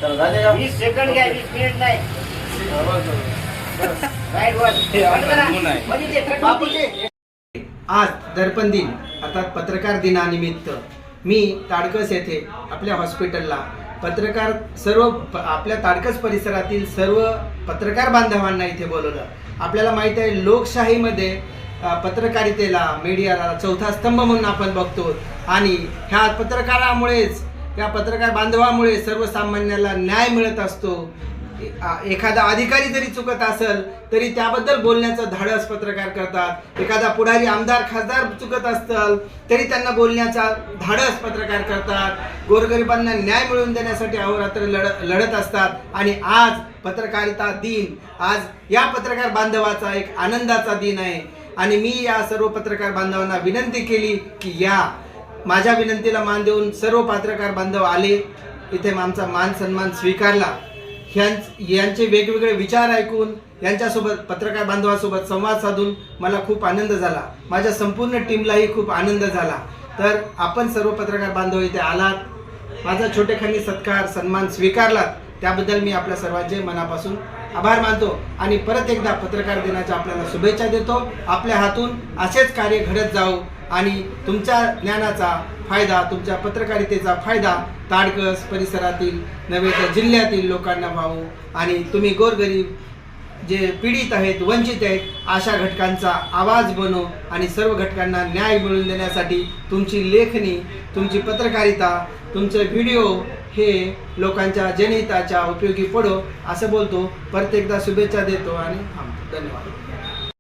चला झाले का? 20 सेकंड घ्या, 20 मिनिट नाही. राईट वर. बापूजी आज दर्पण दिन अर्थात पत्रकार दिनानिमित्त मी ताडकस येथे आपल्या हॉस्पिटलला आपल्या ताडकस परिसरातील सर्व पत्रकार बांधवांना इथे बोलवलं. आपल्याला माहीत आहे लोकशाहीमध्ये पत्रकारितेला मीडियाला चौथा स्तंभ म्हणून आपण बघतो आणि ह्या पत्रकारामुळेच या पत्रकार बांधवामुळे सर्वसामान्याला न्याय मिळत असतो. एखादा अधिकारी जरी चुकत असेल तरी त्याबद्दल बोलण्याचं धाडस पत्रकार करतात. एखादा पुढारी आमदार खासदार चुकत असतील तरी त्यांना बोलण्याचा धाडस पत्रकार करतात. गोरगरिबांना न्याय मिळवून देण्यासाठी अहोरात्र लढत असतात. आणि आज पत्रकारिता दिन, आज या पत्रकार बांधवाचा एक आनंदाचा दिन आहे. आणि मी या सर्व पत्रकार बांधवांना विनंती केली की या माझ्या विनंतीला मान देऊन सर्व पत्रकार बांधव आले, इथे आमचा मान सन्मान स्वीकारला. यांचे वेगवेगळे विचार ऐकून यांच्यासोबत पत्रकार बांधवांसोबत संवाद साधून मला खूप आनंद झाला. माझ्या संपूर्ण टीमलाही खूप आनंद झाला. तर आपण सर्व पत्रकार बांधव इथे आलात, माझा छोटेखानी सत्कार सन्मान स्वीकारलात, त्याबद्दल मी आपल्या सर्वांचे मनापासून आभार मानतो. आणि परत एकदा पत्रकार दिनाच्या आपल्याला शुभेच्छा देतो. आपल्या हातून असेच कार्य घडत जाऊ आणि तुमच्या ज्ञानाचा फायदा, तुमच्या पत्रकारितेचा फायदा ताडकस परिसरातील नव्हे तर जिल्ह्यातील लोकांना व्हावं. आणि तुम्ही गोरगरीब जे पीडित आहेत, वंचित आहेत, अशा घटकांचा आवाज बनव आणि सर्व घटकांना न्याय मिळवून देण्यासाठी तुमची लेखणी, तुमची पत्रकारिता, तुमचे व्हिडिओ हे लोकांच्या जनहिताच्या उपयोगी पडो असं बोलतो. परत एकदा शुभेच्छा देतो आणि थांबतो. धन्यवाद.